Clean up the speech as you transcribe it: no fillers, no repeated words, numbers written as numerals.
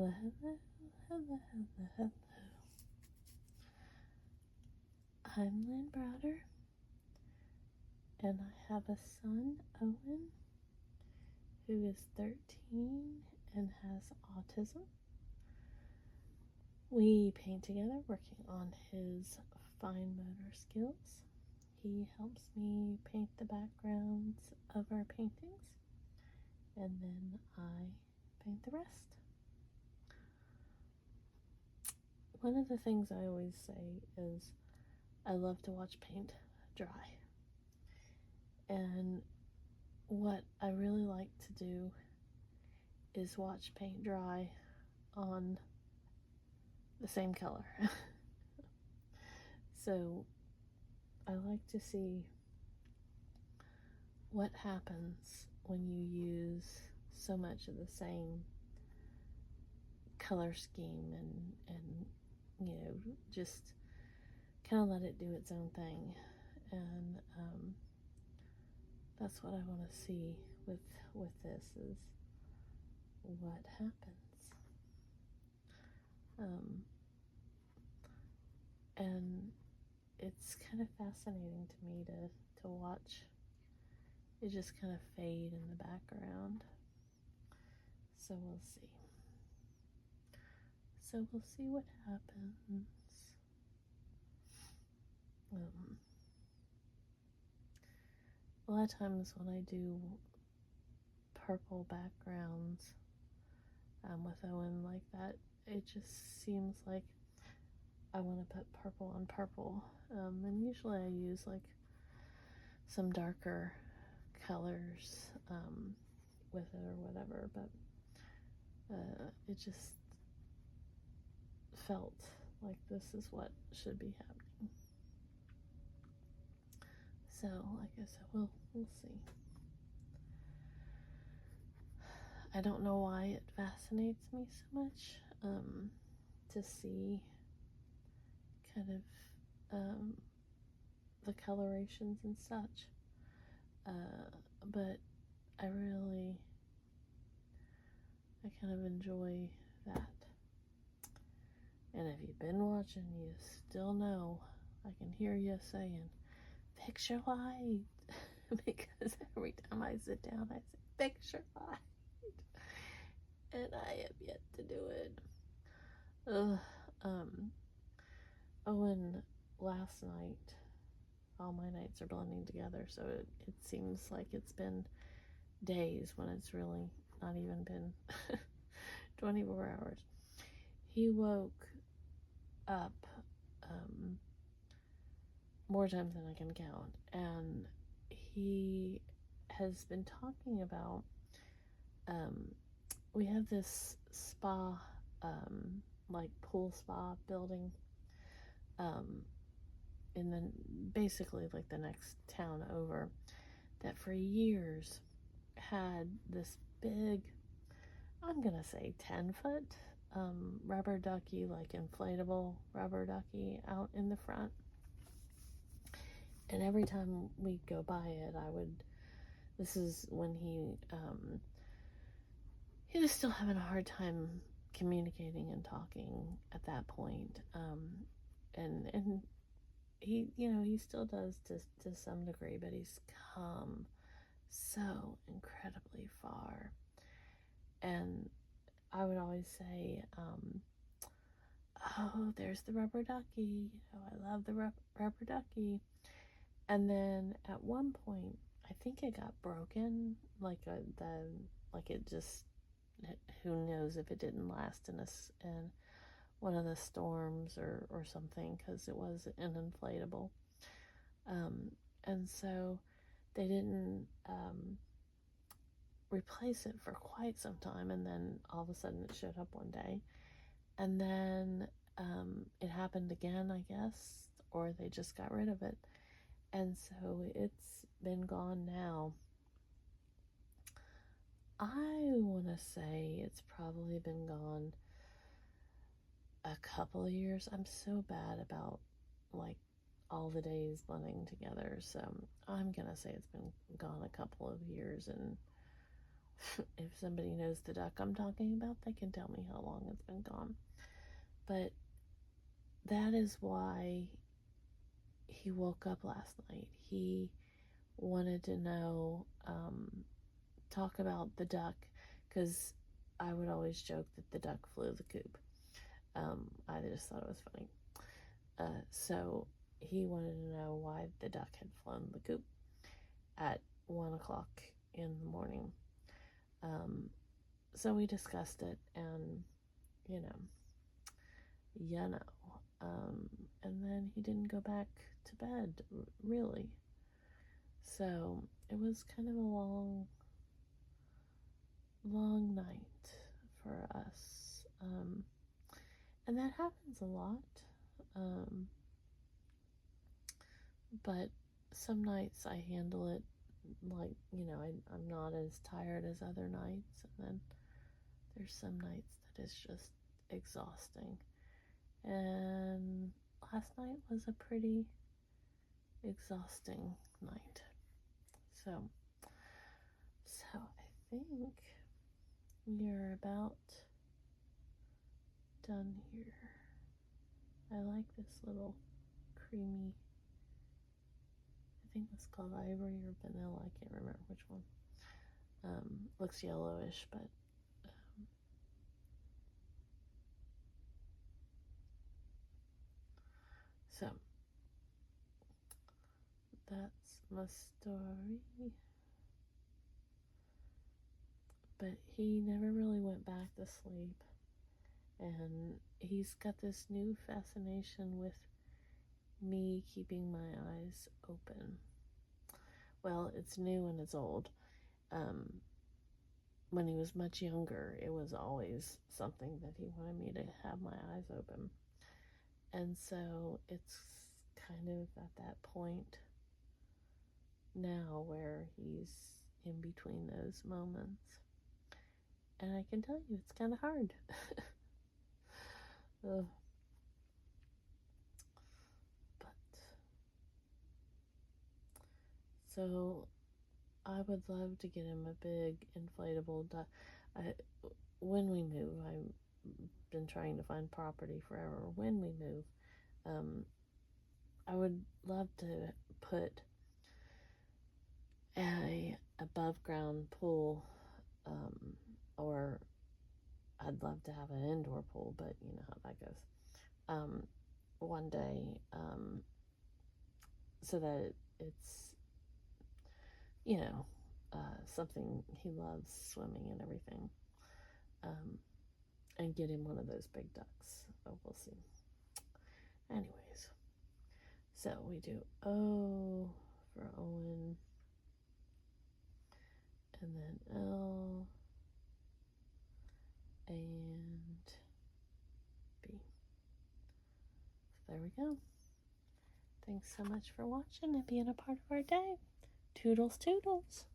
Hello, hello, hello, hello, hello. I'm Lynn Browder, and I have a son, Owen, who is 13 and has autism. We paint together, working on his fine motor skills. He helps me paint the backgrounds of our paintings, and then I paint the rest. One of the things I always say is I love to watch paint dry. And what I really like to do is watch paint dry on the same color. So I like to see what happens when you use so much of the same color scheme and you know, just kind of let it do its own thing. And that's what I want to see with this, is what happens. And it's kind of fascinating to me to watch it just kind of fade in the background. So we'll see. So we'll see what happens. A lot of times when I do purple backgrounds with Owen like that, it just seems like I want to put purple on purple. And usually I use like some darker colors with it or whatever, but it just felt like this is what should be happening. So, like I said, we'll see. I don't know why it fascinates me so much to see kind of the colorations and such, but I kind of enjoy that. And if you've been watching, you still know I can hear you saying picture light because every time I sit down I say picture light, and I have yet to do it. Owen, last night, all my nights are blending together, so it seems like it's been days when it's really not even been 24 hours. He woke up more times than I can count, and he has been talking about we have this spa, like pool spa building in the basically like the next town over, that for years had this big, I'm gonna say 10-foot rubber ducky, like inflatable rubber ducky out in the front. And every time we go by it, this is when he was still having a hard time communicating and talking at that point. And he, he still does to some degree, but he's come so incredibly far. And I would always say, oh, there's the rubber ducky. I love the rubber ducky. And then at one point, I think it got broken, like it just, who knows if it didn't last in one of the storms or something, because it was an inflatable. And so they didn't replace it for quite some time, and then all of a sudden it showed up one day, and then it happened again, I guess, or they just got rid of it, and so it's been gone now. I want to say it's probably been gone a couple of years. I'm so bad about like all the days blending together, so I'm gonna say it's been gone a couple of years. And If somebody knows the duck I'm talking about, they can tell me how long it's been gone. But that is why he woke up last night. He wanted to know, talk about the duck, because I would always joke that the duck flew the coop. I just thought it was funny. So he wanted to know why the duck had flown the coop at 1 o'clock in the morning. So we discussed it, and you know, and then he didn't go back to bed, really. So it was kind of a long night for us. And that happens a lot. But some nights I handle it like, I'm not as tired as other nights. And then there's some nights that is just exhausting. And last night was a pretty exhausting night. So I think we're about done here. I like this little creamy, I think it's called ivory or vanilla, I can't remember which one. Looks yellowish, but so that's my story. But he never really went back to sleep, and he's got this new fascination with me keeping my eyes open. Well, it's new and it's old. When he was much younger, it was always something that he wanted me to have my eyes open. And so it's kind of at that point now where he's in between those moments. And I can tell you, it's kind of hard. But so I would love to get him a big inflatable duck. When we move, I've been trying to find property forever. When we move, I would love to put a above ground pool, or I'd love to have an indoor pool, but you know how that goes. One day, so that it's, something he loves, swimming and everything, and get him one of those big ducks. Oh, we'll see. Anyways, so we do O for Owen, and then L and B. So there we go. Thanks so much for watching and being a part of our day. Toodles, toodles.